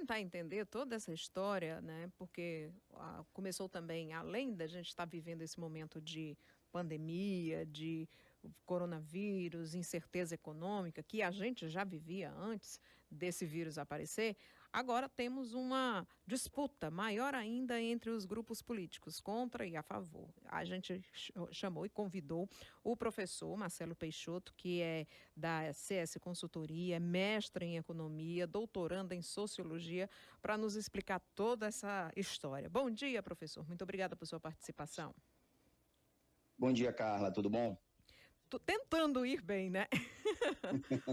tentar entender toda essa história, né? Porque começou também, além da gente estar vivendo esse momento de pandemia, de coronavírus, incerteza econômica, que a gente já vivia antes desse vírus aparecer, agora temos uma disputa maior ainda entre os grupos políticos, contra e a favor. A gente chamou e convidou o professor Marcelo Peixoto, que é da CS Consultoria, é mestre em economia, doutorando em sociologia, para nos explicar toda essa história. Bom dia, professor. Muito obrigada por sua participação. Bom dia, Carla. Tudo bom? Tô tentando ir bem, né?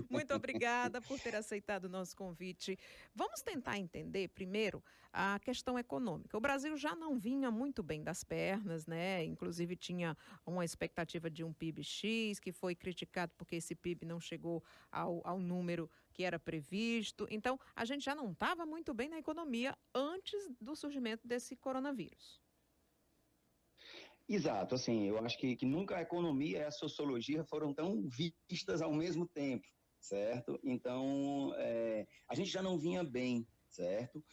Muito obrigada por ter aceitado o nosso convite. Vamos tentar entender primeiro a questão econômica. O Brasil já não vinha muito bem das pernas, né? Inclusive tinha uma expectativa de um PIB X, que foi criticado porque esse PIB não chegou ao número que era previsto. Então, a gente já não estava muito bem na economia antes do surgimento desse coronavírus. Exato, assim, eu acho que nunca a economia e a sociologia foram tão vistas ao mesmo tempo, certo? Então, a gente já não vinha bem, certo?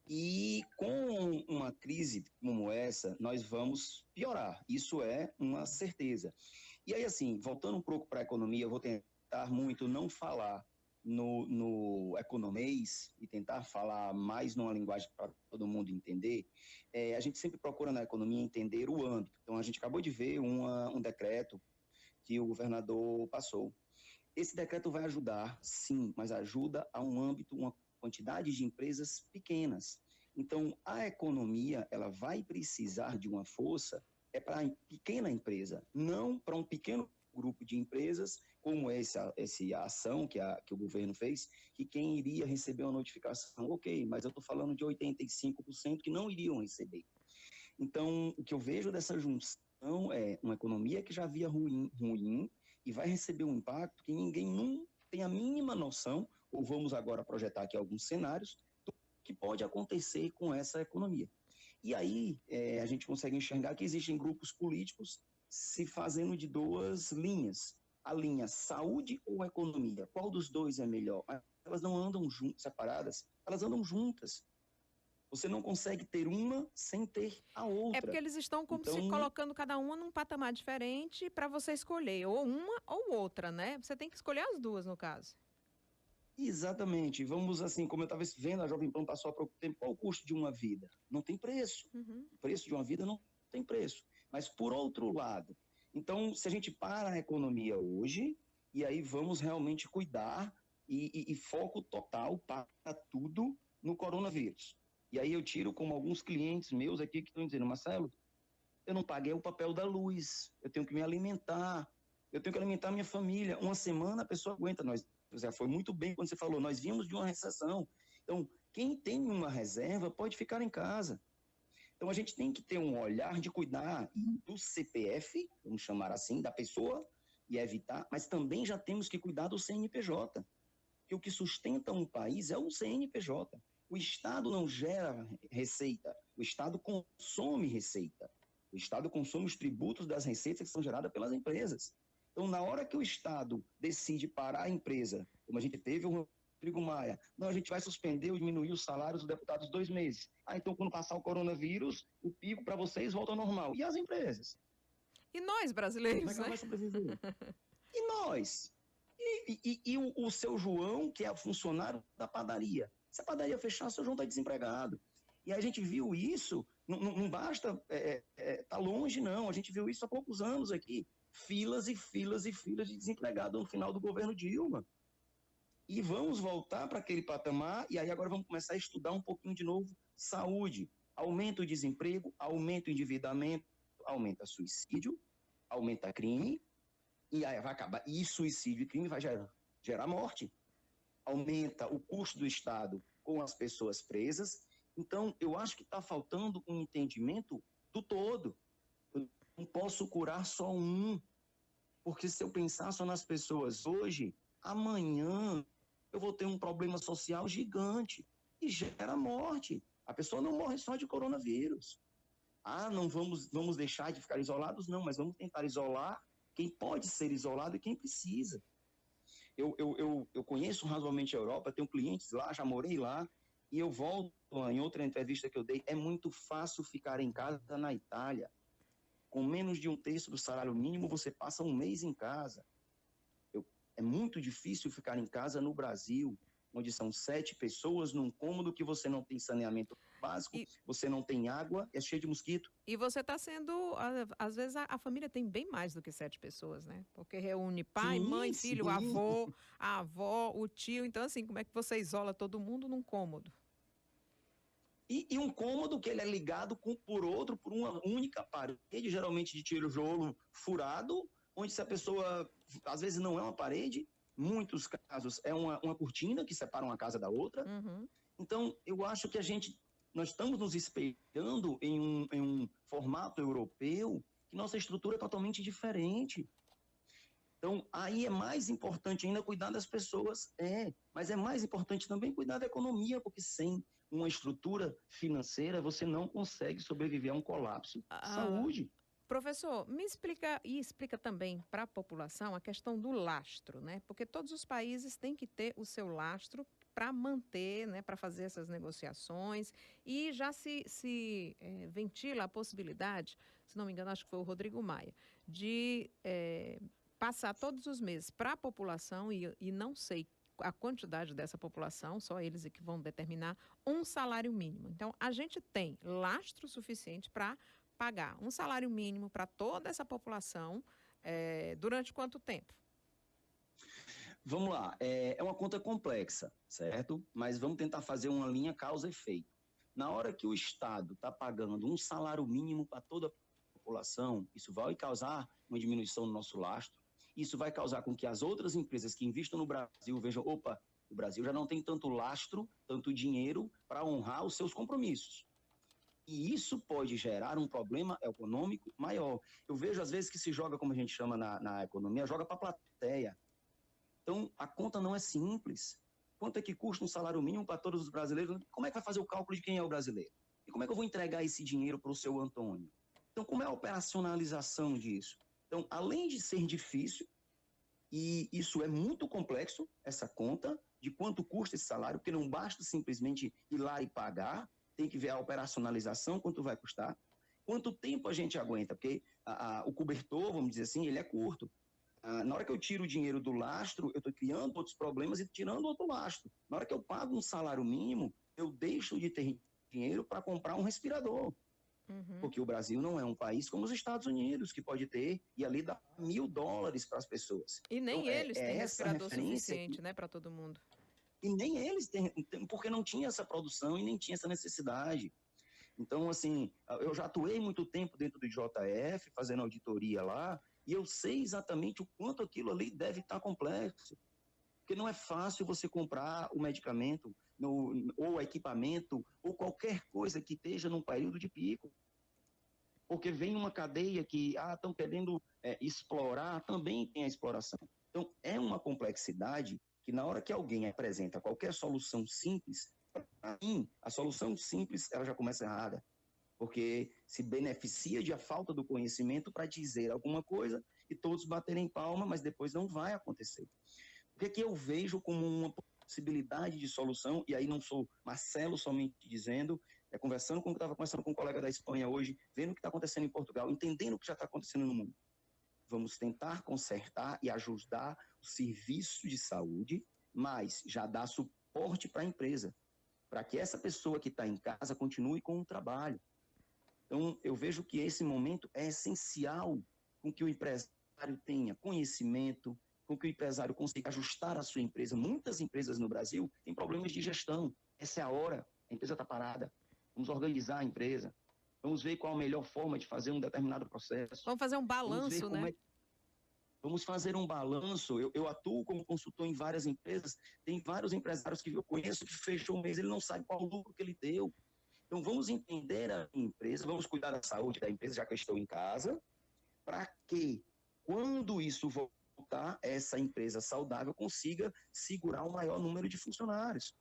E com uma crise como essa, nós vamos piorar, isso é uma certeza. E aí, assim, voltando um pouco para a economia, eu vou tentar muito não falar no economês e tentar falar mais numa linguagem para todo mundo entender. A gente sempre procura na economia entender o âmbito. Então, a gente acabou de ver um decreto que o governador passou. Esse decreto vai ajudar, sim, mas ajuda a um âmbito, uma quantidade de empresas pequenas. Então, a economia, ela vai precisar de uma força para a pequena empresa, não para um pequeno grupo de empresas, como essa ação que o governo fez, que quem iria receber uma notificação, ok, mas eu estou falando de 85% que não iriam receber. Então, o que eu vejo dessa junção é uma economia que já havia ruim e vai receber um impacto que ninguém não tem a mínima noção, ou vamos agora projetar aqui alguns cenários, do que pode acontecer com essa economia. E aí a gente consegue enxergar que existem grupos políticos se fazendo de duas linhas. A linha saúde ou economia? Qual dos dois é melhor? Elas não andam separadas, elas andam juntas. Você não consegue ter uma sem ter a outra. É porque eles estão como se colocando cada uma num patamar diferente para você escolher, ou uma ou outra, né? Você tem que escolher as duas, no caso. Exatamente. Vamos assim, como eu estava vendo, a Jovem Pan passou há pouco tempo, qual o custo de uma vida? Não tem preço. O preço de uma vida não tem preço. Mas, por outro lado, então, se a gente para a economia hoje, e aí vamos realmente cuidar e foco total para tudo no coronavírus. E aí eu tiro como alguns clientes meus aqui que estão dizendo, Marcelo, eu não paguei o papel da luz, eu tenho que me alimentar, eu tenho que alimentar minha família. Uma semana a pessoa aguenta. Já foi muito bem quando você falou, nós vimos de uma recessão. Então, quem tem uma reserva pode ficar em casa. Então, a gente tem que ter um olhar de cuidar do CPF, vamos chamar assim, da pessoa, e evitar, mas também já temos que cuidar do CNPJ, porque o que sustenta um país é o CNPJ. O Estado não gera receita, o Estado consome receita. O Estado consome os tributos das receitas que são geradas pelas empresas. Então, na hora que o Estado decide parar a empresa, como a gente teve o Rodrigo Maia, não, a gente vai suspender ou diminuir os salários dos deputados 2 meses. Então, quando passar o coronavírus, o pico para vocês volta ao normal. E as empresas? E nós, brasileiros, como é que ela né? vai sobreviver? E nós? E o seu João, que é funcionário da padaria? Se a padaria fechar, seu João está desempregado. E a gente viu isso, não basta tá longe, não. A gente viu isso há poucos anos aqui. Filas e filas e filas de desempregados no final do governo Dilma. E vamos voltar para aquele patamar, e aí agora vamos começar a estudar um pouquinho de novo saúde. Aumenta o desemprego, aumenta o endividamento, aumenta suicídio, aumenta crime, e aí vai acabar. E suicídio e crime vai gerar morte. Aumenta o custo do Estado com as pessoas presas. Então, eu acho que está faltando um entendimento do todo. Eu não posso curar só um, porque se eu pensar só nas pessoas hoje, amanhã eu vou ter um problema social gigante e gera morte. A pessoa não morre só de coronavírus. Não vamos deixar de ficar isolados? Não, mas vamos tentar isolar quem pode ser isolado e quem precisa. Eu conheço razoavelmente a Europa, tenho clientes lá, já morei lá, E eu volto em outra entrevista que eu dei, é muito fácil ficar em casa na Itália. Com menos de um terço do salário mínimo, você passa um mês em casa. É muito difícil ficar em casa no Brasil, onde são 7 pessoas num cômodo que você não tem saneamento básico, E, você não tem água, é cheio de mosquito. e você está sendo, às vezes a família tem bem mais do que 7 pessoas, né? Porque reúne pai, mãe, Sim, filho, sim. avô, a avó, o tio. Então, assim, como é que você isola todo mundo num cômodo? E um cômodo que ele é ligado por outro, por uma única parede, geralmente de tijolo furado, onde se a pessoa, às vezes não é uma parede, muitos casos é uma cortina que separa uma casa da outra. Uhum. Então, eu acho que nós estamos nos espelhando em um formato europeu, que nossa estrutura é totalmente diferente. Então, aí é mais importante ainda cuidar das pessoas, mas é mais importante também cuidar da economia, porque sem uma estrutura financeira você não consegue sobreviver a um colapso. Ah, Saúde. professor, me explica e explica também para a população a questão do lastro, né? Porque todos os países têm que ter o seu lastro para manter, né, para fazer essas negociações e já se ventila a possibilidade, se não me engano, acho que foi o Rodrigo Maia, de passar todos os meses para a população e não sei a quantidade dessa população, só eles é que vão determinar um salário mínimo. Então, a gente tem lastro suficiente para pagar um salário mínimo para toda essa população durante quanto tempo? Vamos lá, é uma conta complexa, certo? Mas vamos tentar fazer uma linha causa-efeito. Na hora que o Estado está pagando um salário mínimo para toda a população, isso vai causar uma diminuição no nosso lastro, isso vai causar com que as outras empresas que investam no Brasil vejam, opa, o Brasil já não tem tanto lastro, tanto dinheiro para honrar os seus compromissos. E isso pode gerar um problema econômico maior. Eu vejo, às vezes, que se joga, como a gente chama na economia, joga para a plateia. Então, a conta não é simples. Quanto é que custa um salário mínimo para todos os brasileiros? Como é que vai fazer o cálculo de quem é o brasileiro? E como é que eu vou entregar esse dinheiro para o seu Antônio? Então, como é a operacionalização disso? Então, além de ser difícil, e isso é muito complexo, essa conta, de quanto custa esse salário, porque não basta simplesmente ir lá e pagar, tem que ver a operacionalização, quanto vai custar, quanto tempo a gente aguenta, porque o cobertor, vamos dizer assim, ele é curto. Na hora que eu tiro o dinheiro do lastro, eu estou criando outros problemas e tirando outro lastro. Na hora que eu pago um salário mínimo, eu deixo de ter dinheiro para comprar um respirador. Uhum. Porque o Brasil não é um país como os Estados Unidos, que pode ter e ali dá $1.000 para as pessoas. E Então, nem eles têm essa respirador referência, suficiente, né, para todo mundo. e nem eles têm, porque não tinha essa produção e nem tinha essa necessidade. Então, assim, eu já atuei muito tempo dentro do JF, fazendo auditoria lá, e eu sei exatamente o quanto aquilo ali deve estar complexo. Porque não é fácil você comprar o medicamento, ou equipamento, ou qualquer coisa que esteja num período de pico. Porque vem uma cadeia que estão querendo explorar, também tem a exploração. Então, é uma complexidade que na hora que alguém apresenta qualquer solução simples, para mim, a solução simples ela já começa errada, porque se beneficia de a falta do conhecimento para dizer alguma coisa e todos baterem palma, mas depois não vai acontecer. O que é que eu vejo como uma possibilidade de solução, e aí não sou Marcelo somente dizendo, estava conversando com um colega da Espanha hoje, vendo o que está acontecendo em Portugal, entendendo o que já está acontecendo no mundo. Vamos tentar consertar e ajudar o serviço de saúde, mas já dar suporte para a empresa, para que essa pessoa que está em casa continue com o trabalho. Então, eu vejo que esse momento é essencial com que o empresário tenha conhecimento, com que o empresário consiga ajustar a sua empresa. Muitas empresas no Brasil têm problemas de gestão. Essa é a hora, a empresa está parada. Vamos organizar a empresa. Vamos ver qual a melhor forma de fazer um determinado processo. Vamos fazer um Vamos ver balanço, como né? Vamos fazer um balanço. Eu atuo como consultor em várias empresas. Tem vários empresários que eu conheço que fechou um mês, ele não sabe qual o lucro que ele deu. Então, vamos entender a empresa, vamos cuidar da saúde da empresa, já que eu estou em casa, para que, quando isso voltar, essa empresa saudável consiga segurar o maior número de funcionários.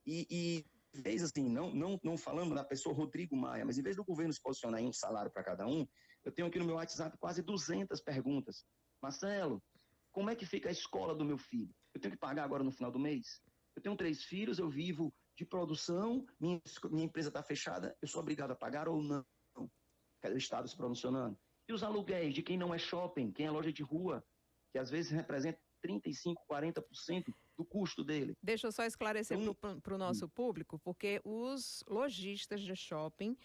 E vez assim, não falando da pessoa Rodrigo Maia, mas em vez do governo se posicionar em um salário para cada um, eu tenho aqui no meu WhatsApp quase 200 perguntas. Marcelo, como é que fica a escola do meu filho? Eu tenho que pagar agora no final do mês? Eu tenho 3 filhos, eu vivo de produção, minha empresa está fechada, eu sou obrigado a pagar ou não? Cadê o Estado se pronunciando? E os aluguéis de quem não é shopping, quem é loja de rua, que às vezes representa 35%, 40% do custo dele. Deixa eu só esclarecer para o nosso público, porque os lojistas de shopping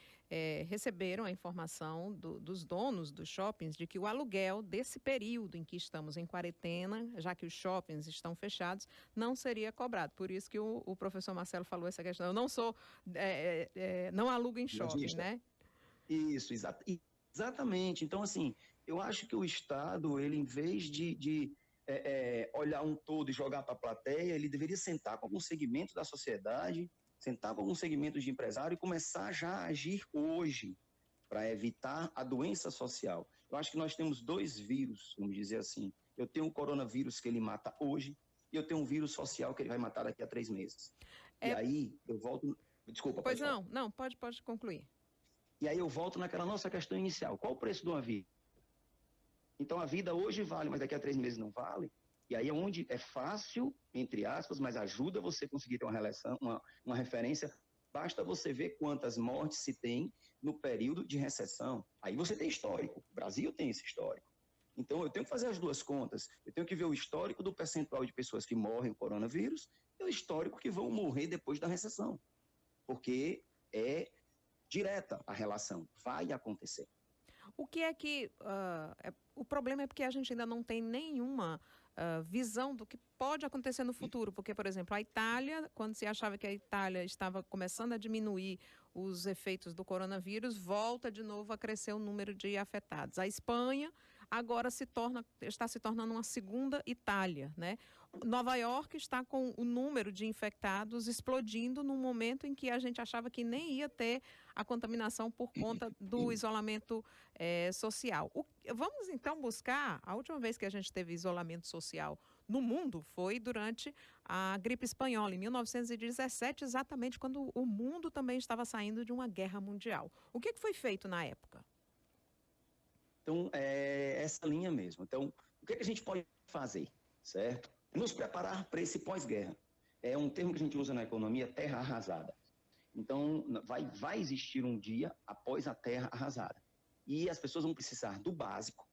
receberam a informação dos donos dos shoppings de que o aluguel desse período em que estamos em quarentena, já que os shoppings estão fechados, não seria cobrado. Por isso que o professor Marcelo falou essa questão. Eu não sou, não alugo em shopping, lojista, né? Isso, exatamente. Então, assim, eu acho que o Estado, ele em vez de olhar um todo e jogar para a plateia, ele deveria sentar com alguns segmentos da sociedade, sentar com alguns segmentos de empresário e começar já a agir hoje para evitar a doença social. Eu acho que nós temos dois vírus, vamos dizer assim. Eu tenho o coronavírus que ele mata hoje e eu tenho um vírus social que ele vai matar daqui a 3 meses. E aí eu volto... Desculpa, Pois pode falar. não, pode concluir. E aí eu volto naquela nossa questão inicial. Qual o preço de uma vida? Então a vida hoje vale, mas daqui a 3 meses não vale. E aí é onde é fácil, entre aspas, mas ajuda você a conseguir ter uma referência. Basta você ver quantas mortes se tem no período de recessão. Aí você tem histórico. O Brasil tem esse histórico. Então eu tenho que fazer as duas contas. Eu tenho que ver o histórico do percentual de pessoas que morrem com coronavírus e o histórico que vão morrer depois da recessão. Porque é direta a relação. Vai acontecer. O que é que... o problema é porque a gente ainda não tem nenhuma visão do que pode acontecer no futuro. Porque, por exemplo, a Itália, quando se achava que a Itália estava começando a diminuir os efeitos do coronavírus, volta de novo a crescer o número de afetados. A Espanha agora está se tornando uma segunda Itália, né? Nova York está com o número de infectados explodindo num momento em que a gente achava que nem ia ter a contaminação por conta do isolamento social. Vamos então buscar, a última vez que a gente teve isolamento social no mundo foi durante a gripe espanhola, em 1917, exatamente quando o mundo também estava saindo de uma guerra mundial. O que foi feito na época? Então, é essa linha mesmo. Então, o que a gente pode fazer, certo? Nos preparar para esse pós-guerra. É um termo que a gente usa na economia, terra arrasada. Então, vai existir um dia após a terra arrasada. E as pessoas vão precisar do básico.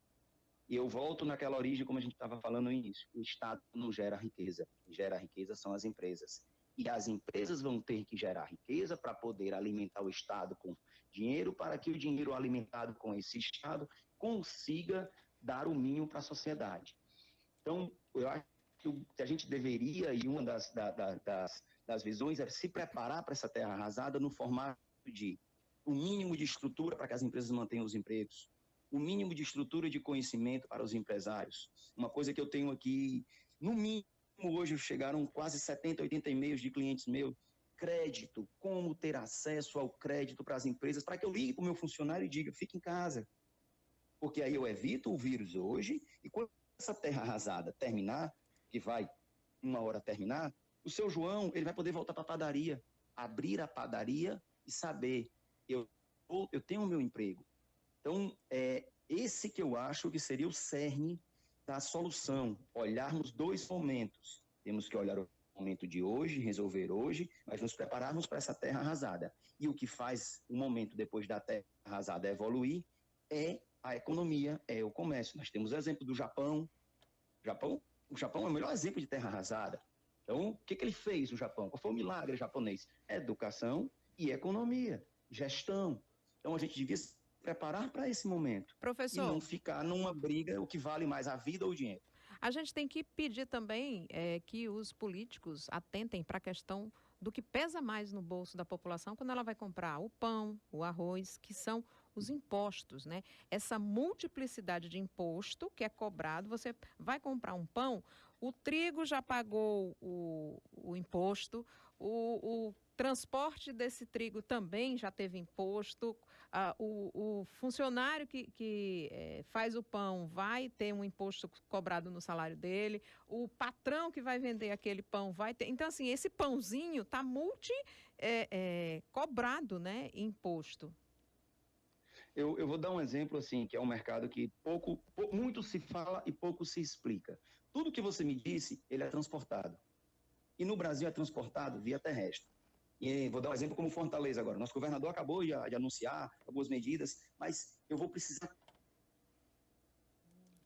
E eu volto naquela origem, como a gente estava falando no início. O Estado não gera riqueza. Quem gera riqueza são as empresas. E as empresas vão ter que gerar riqueza para poder alimentar o Estado com dinheiro, para que o dinheiro alimentado com esse Estado consiga dar o mínimo para a sociedade. Então, eu acho que a gente deveria, e uma das visões é se preparar para essa terra arrasada no formato de o mínimo de estrutura para que as empresas mantenham os empregos, o mínimo de estrutura de conhecimento para os empresários. Uma coisa que eu tenho aqui, no mínimo hoje chegaram quase 70, 80 e-mails de clientes meus, crédito, como ter acesso ao crédito para as empresas, para que eu ligue para o meu funcionário e diga, fique em casa. Porque aí eu evito o vírus hoje, e quando essa terra arrasada terminar, que vai uma hora terminar, o seu João, ele vai poder voltar para a padaria, abrir a padaria e saber, eu tenho o meu emprego. Então, esse que eu acho que seria o cerne da solução, olharmos dois momentos. Temos que olhar o momento de hoje, resolver hoje, mas nos prepararmos para essa terra arrasada. E o que faz o momento depois da terra arrasada evoluir é a economia, é o comércio. Nós temos o exemplo do Japão. O Japão é o melhor exemplo de terra arrasada. Então, o que ele fez, o Japão? Qual foi o milagre japonês? Educação e economia, gestão. Então, a gente devia se preparar para esse momento. Professor, e não ficar numa briga, o que vale mais, a vida ou o dinheiro. A gente tem que pedir também que os políticos atentem para a questão do que pesa mais no bolso da população quando ela vai comprar o pão, o arroz, que são os impostos, né? Essa multiplicidade de imposto que é cobrado, você vai comprar um pão, o trigo já pagou o imposto, o transporte desse trigo também já teve imposto, o funcionário que faz o pão vai ter um imposto cobrado no salário dele, o patrão que vai vender aquele pão vai ter. Então, assim, esse pãozinho está cobrado, né, imposto. Eu vou dar um exemplo, assim, que é um mercado que muito se fala e pouco se explica. Tudo que você me disse, ele é transportado. E no Brasil é transportado via terrestre. E vou dar um exemplo como Fortaleza agora. Nosso governador acabou de anunciar algumas medidas, mas eu vou precisar.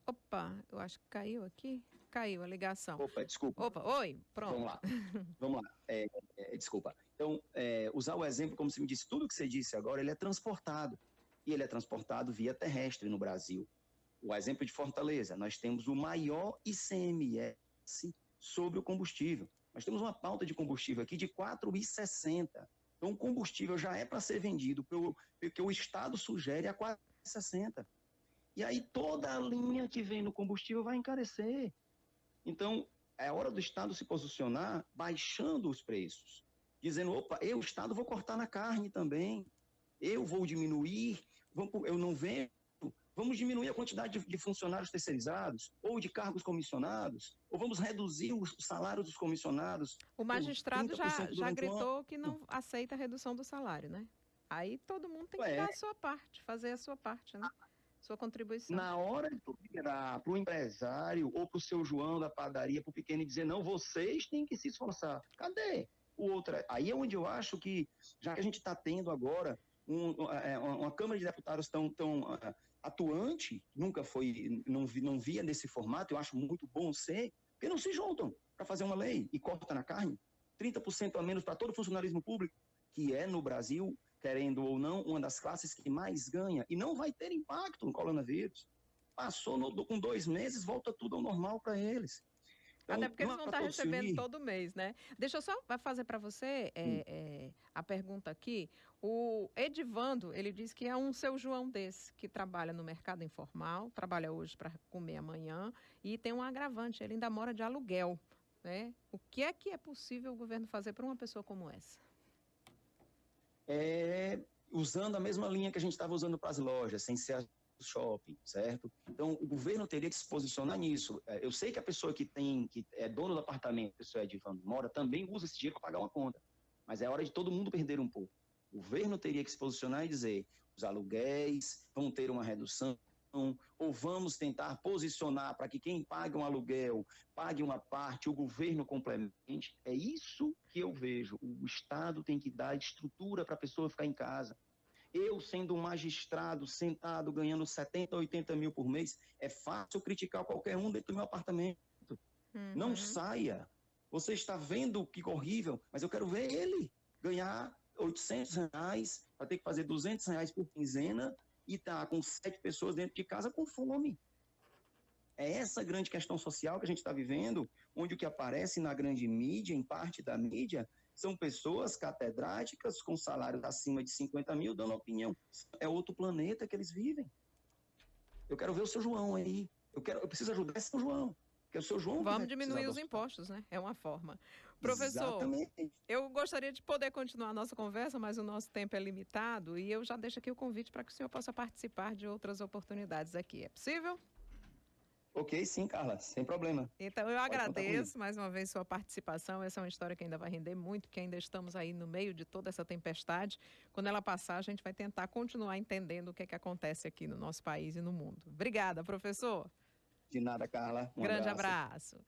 Opa, eu acho que caiu aqui. Caiu a ligação. Opa, desculpa. Opa, oi, pronto. Vamos lá. Vamos lá. Desculpa. Então, usar o exemplo, como você me disse, tudo que você disse agora, ele é transportado. E ele é transportado via terrestre no Brasil. O exemplo de Fortaleza, nós temos o maior ICMS sobre o combustível. Nós temos uma pauta de combustível aqui de R$ 4,60. Então, o combustível já é para ser vendido, porque o Estado sugere a R$ 4,60. E aí toda a linha que vem no combustível vai encarecer. Então, é hora do Estado se posicionar baixando os preços, dizendo, opa, eu, Estado, vou cortar na carne também, eu vou diminuir, eu não vendo, vamos diminuir a quantidade de funcionários terceirizados, ou de cargos comissionados, ou vamos reduzir o salário dos comissionados. O magistrado já gritou ano. que não aceita a redução do salário, né? Aí todo mundo tem que dar a sua parte, fazer a sua parte, né? Sua contribuição. Na hora de tu virar para o empresário ou para o seu João da padaria, para o pequeno e dizer, não, vocês têm que se esforçar. Cadê o outro? Aí é onde eu acho que, já que a gente está tendo agora uma Câmara de Deputados tão atuante, nunca foi, não via nesse formato, eu acho muito bom ser, porque não se juntam para fazer uma lei e corta na carne, 30% a menos para todo o funcionalismo público, que é no Brasil, querendo ou não, uma das classes que mais ganha, e não vai ter impacto no coronavírus. Passou com 2 meses, volta tudo ao normal para eles. Então, até porque eles vão estar recebendo todo mês, né? Deixa eu só fazer para você a pergunta aqui. O Edivando, ele diz que é um seu João desse, que trabalha no mercado informal, trabalha hoje para comer amanhã, e tem um agravante, ele ainda mora de aluguel, né? O que é possível o governo fazer para uma pessoa como essa? Usando a mesma linha que a gente estava usando para as lojas, sem ser shopping, certo? Então, o governo teria que se posicionar nisso. Eu sei que a pessoa que é dono do apartamento, a pessoa de mora, também usa esse dinheiro para pagar uma conta, mas é hora de todo mundo perder um pouco. O governo teria que se posicionar e dizer, os aluguéis vão ter uma redução, ou vamos tentar posicionar para que quem paga um aluguel pague uma parte, o governo complemente. É isso que eu vejo. O Estado tem que dar estrutura para a pessoa ficar em casa. Eu, sendo um magistrado, sentado, ganhando 70, 80 mil por mês, é fácil criticar qualquer um dentro do meu apartamento. Uhum. Não saia. Você está vendo que horrível, mas eu quero ver ele ganhar R$800, vai ter que fazer R$200 por quinzena e tá com 7 pessoas dentro de casa com fome. É essa grande questão social que a gente está vivendo, onde o que aparece na grande mídia, em parte da mídia, são pessoas catedráticas com salários acima de 50 mil dando opinião. É outro planeta que eles vivem. Eu quero ver o seu João aí. Eu preciso ajudar esse seu João. Porque o seu João vamos diminuir os impostos, né? É uma forma. Professor, exatamente. Eu gostaria de poder continuar a nossa conversa, mas o nosso tempo é limitado e eu já deixo aqui o convite para que o senhor possa participar de outras oportunidades aqui. É possível? Ok, sim, Carla, sem problema. Então, eu agradeço mais uma vez sua participação. Essa é uma história que ainda vai render muito, porque ainda estamos aí no meio de toda essa tempestade. Quando ela passar, a gente vai tentar continuar entendendo o que acontece aqui no nosso país e no mundo. Obrigada, professor. De nada, Carla. Grande abraço.